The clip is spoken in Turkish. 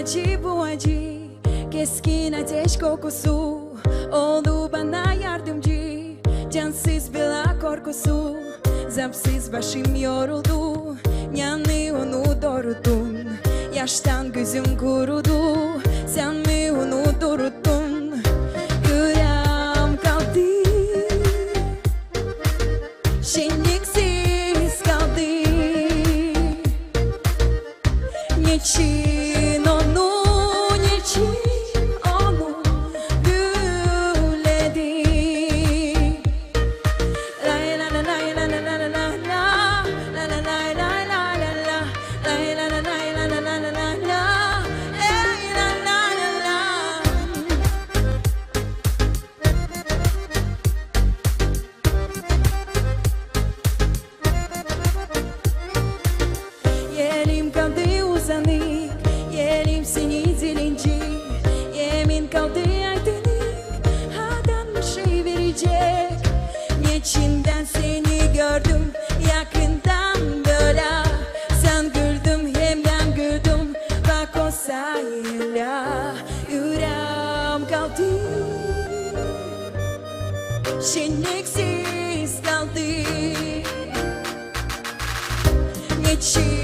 bu acı keskin ateş kokusu oldu bana yardımcı. Cansız bela korkusu, zapsız başım yoruldu. Yani onu doğrultun, yaştan gözüm kurudu. Sen mi onu doğrulttun? Yüreğim kaldı, şenliksiz kaldı. Niçin onu, niçin onu güledi? Lay la la lay la la la la la la, la la lay lay la la la, lay la la lay la la la la la la, lay la la la la. Yerim kaldı uzanık, yerim seni dilince. Yemin kaldı aydınlık, hadan bir şey verecek. Niçinden seni gördüm yakından böyle. Sen güldüm hem ben güldüm, bak o sayıyla. Yüreğim kaldı, şenliksiz kaldı. Niçin